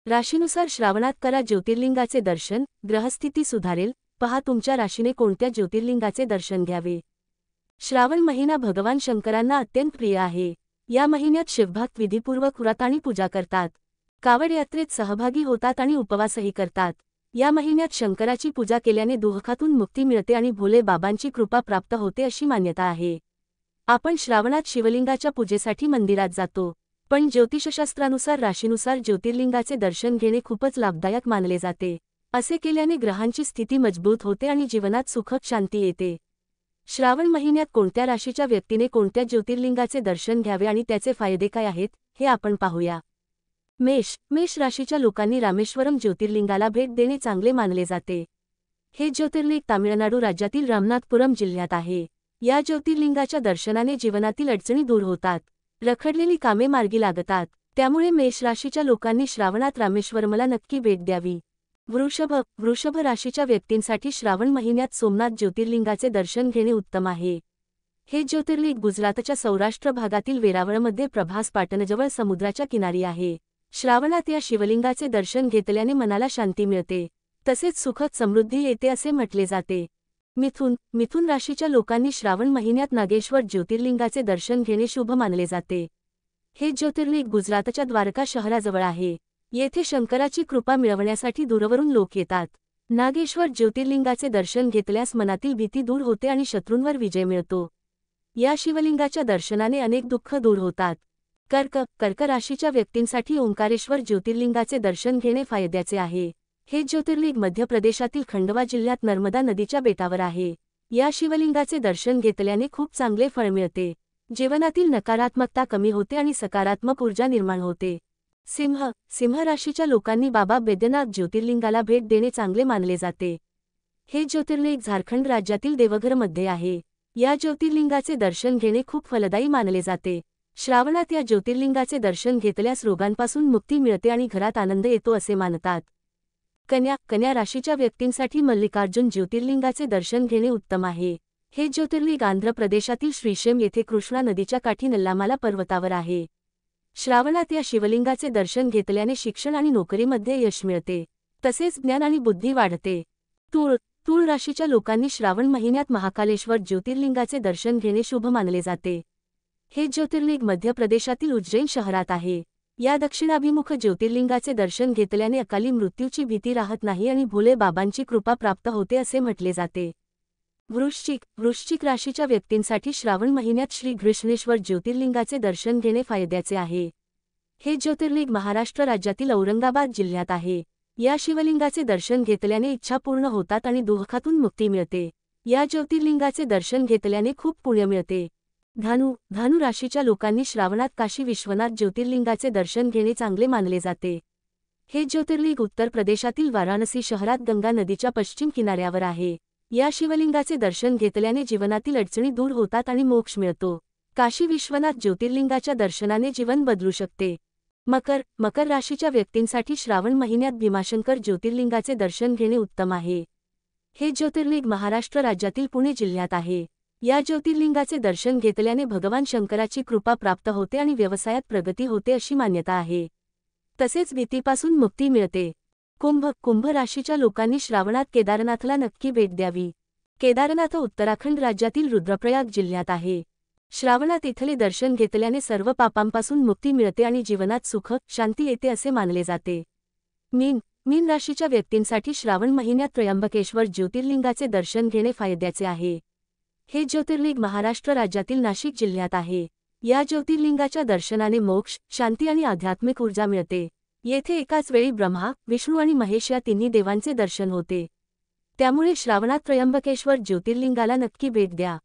राशीनुसार श्रावणात करा ज्योतिर्लिंगाचे दर्शन, ग्रहस्थिती सुधारेल. पहा तुमच्या राशीने कोणत्या ज्योतिर्लिंगाचे दर्शन घ्यावे. श्रावण महिना भगवान शंकरांना अत्यंत प्रिय आहे. या महिन्यात शिवभक्त विधीपूर्वक व्रत आणि पूजा करतात. कावड यात्रेत सहभागी होतात आणि उपवासही करतात. या महिन्यात शंकराची पूजा केल्याने दुःखातून मुक्ती मिळते आणि भोले बाबांची कृपा प्राप्त होते अशी मान्यता आहे. आपण श्रावणात शिवलिंगाच्या पूजेसाठी मंदिरात जातो, पण ज्योतिषशास्त्रानुसार राशीनुसार ज्योतिर्लिंगाचे दर्शन घेणे खूपच लाभदायक मानले जाते. असे केल्याने ग्रहांची स्थिती मजबूत होते आणि जीवनात सुख शांती येते. श्रावण महिन्यात कोणत्या राशीच्या व्यक्तीने कोणत्या ज्योतिर्लिंगाचे दर्शन घ्यावे आणि त्याचे फायदे काय आहेत हे आपण पाहूया. मेष राशीच्या लोकांनी रामेश्वरम ज्योतिर्लिंगाला भेट देणे चांगले मानले जाते. हे ज्योतिर्लिंग तामिळनाडू राज्यातील रामनाथपुरम जिल्ह्यात आहे. या ज्योतिर्लिंगाच्या दर्शनाने जीवनातील अडचणी दूर होतात, रखडलेली कामे मार्गी लागतात. त्यामुळे मेष राशीच्या लोकांनी श्रावणात रामेश्वरमला नक्की भेट द्यावी. वृषभ राशीच्या व्यक्तींसाठी श्रावण महिन्यात सोमनाथ ज्योतिर्लिंगाचे दर्शन घेणे उत्तम आहे. हे ज्योतिर्लिंग गुजरातच्या सौराष्ट्र भागातील वेरावळमध्ये प्रभास पाटणजवळ समुद्राच्या किनारी आहे. श्रावणात या शिवलिंगाचे दर्शन घेतल्याने मनाला शांती मिळते, तसेच सुखद समृद्धी येते असे म्हटले जाते. मिथुन राशीच्या लोकांनी श्रावण महिन्यात नागेश्वर ज्योतिर्लिंगाचे दर्शन घेणे शुभ मानले जाते. हे ज्योतिर्लिंग गुजरातच्या द्वारका शहराजवळ आहे. येथे शंकराची कृपा मिळवण्यासाठी दूरवरून लोक येतात. नागेश्वर ज्योतिर्लिंगाचे दर्शन घेतल्यास मनातील भीती दूर होते आणि शत्रूंवर विजय मिळतो. या शिवलिंगाच्या दर्शनाने अनेक दुःख दूर होतात. कर्क राशीच्या व्यक्तींसाठी ओंकारेश्वर ज्योतिर्लिंगाचे दर्शन घेणे फायद्याचे आहे. हे ज्योतिर्लिंग मध्य प्रदेशातील खंडवा जिल्ह्यात नर्मदा नदीच्या बेटावर आहे. या शिवलिंगाचे दर्शन घेतल्याने खूप चांगले फळ मिळते. जीवनातील नकारात्मकता कमी होते आणि सकारात्मक ऊर्जा निर्माण होते. सिंह राशीच्या लोकांनी बाबा बैद्यनाथ ज्योतिर्लिंगाला भेट देणे चांगले मानले जाते. हे ज्योतिर्लिंग झारखंड राज्यातील देवघरमध्ये आहे. या ज्योतिर्लिंगाचे दर्शन घेणे खूप फलदायी मानले जाते. श्रावणात या ज्योतिर्लिंगाचे दर्शन घेतल्यास रोगांपासून मुक्ती मिळते आणि घरात आनंद येतो असे मानतात. कन्या राशीच्या व्यक्तींसाठी मल्लिकार्जुन ज्योतिर्लिंगाचे दर्शन घेणे उत्तम आहे. हे ज्योतिर्लिंग आंध्र प्रदेशातील श्रीशैम येथे कृष्णा नदीच्या काठी नल्लामाला पर्वतावर आहे. श्रावणात या शिवलिंगाचे दर्शन घेतल्याने शिक्षण आणि नोकरीमध्ये यश मिळते, तसेच ज्ञान आणि बुद्धी वाढते. तूळ राशीच्या लोकांनी श्रावण महिन्यात महाकालेश्वर ज्योतिर्लिंगाचे दर्शन घेणे शुभ मानले जाते. हे ज्योतिर्लिंग मध्य प्रदेशातील उज्जैन शहरात आहे. या दक्षिणाभिमुख ज्योतिर्लिंगाचे दर्शन घेतल्याने अकाली मृत्यूची भीती राहत नाही आणि भोले बाबांची कृपा प्राप्त होते असे म्हटले जाते. वृश्चिक राशीच्या व्यक्तींसाठी श्रावण महिन्यात श्री घृष्णेश्वर ज्योतिर्लिंगाचे दर्शन घेणे फायद्याचे आहे. हे ज्योतिर्लिंग महाराष्ट्र राज्यातील औरंगाबाद जिल्ह्यात आहे. या शिवलिंगाचे दर्शन घेतल्याने इच्छा पूर्ण होतात आणि दुःखातून मुक्ती मिळते. या ज्योतिर्लिंगाचे दर्शन घेतल्याने खूप पुण्य मिळते. धनु राशीच्या लोकांनी श्रावणात काशी विश्वनाथ ज्योतिर्लिंगाचे दर्शन घेणे चांगले मानले जाते. हे ज्योतिर्लिंग उत्तर प्रदेशातील वाराणसी शहरात गंगा नदीच्या पश्चिम किनाऱ्यावर आहे. या शिवलिंगाचे दर्शन घेतल्याने जीवनातील अडचणी दूर होतात आणि मोक्ष मिळतो. काशी विश्वनाथ ज्योतिर्लिंगाच्या दर्शनाने जीवन बदलू शकते. मकर राशीच्या व्यक्तींसाठी श्रावण महिन्यात भीमाशंकर ज्योतिर्लिंगाचे दर्शन घेणे उत्तम आहे. हे ज्योतिर्लिंग महाराष्ट्र राज्यातील पुणे जिल्ह्यात आहे. या ज्योतिर्लिंगाचे दर्शन घेतल्याने भगवान शंकराची कृपा प्राप्त होते आणि व्यवसायात प्रगती होते अशी मान्यता आहे. तसेच भीतीपासून मुक्ती मिळते. कुंभ राशीच्या लोकांनी श्रावणात केदारनाथला नक्की भेट द्यावी. केदारनाथ उत्तराखंड राज्यातील रुद्रप्रयाग जिल्ह्यात आहे. श्रावणात इथले दर्शन घेतल्याने सर्व पापांपासून मुक्ती मिळते आणि जीवनात सुख शांती येते असे मानले जाते. मीन राशीच्या व्यक्तींसाठी श्रावण महिन्यात त्र्यंबकेश्वर ज्योतिर्लिंगाचे दर्शन घेणे फायद्याचे आहे. हे ज्योतिर्लिंग महाराष्ट्र राज्यातील नाशिक जिल्ह्यात आहे. या ज्योतिर्लिंगाच्या दर्शनाने मोक्ष, शांती आणि आध्यात्मिक ऊर्जा मिळते. येथे एकाच वेळी ब्रह्मा, विष्णू आणि महेश या तिन्ही देवांचे दर्शन होते. त्यामुळे श्रावणात त्र्यंबकेश्वर ज्योतिर्लिंगाला नक्की भेट द्या.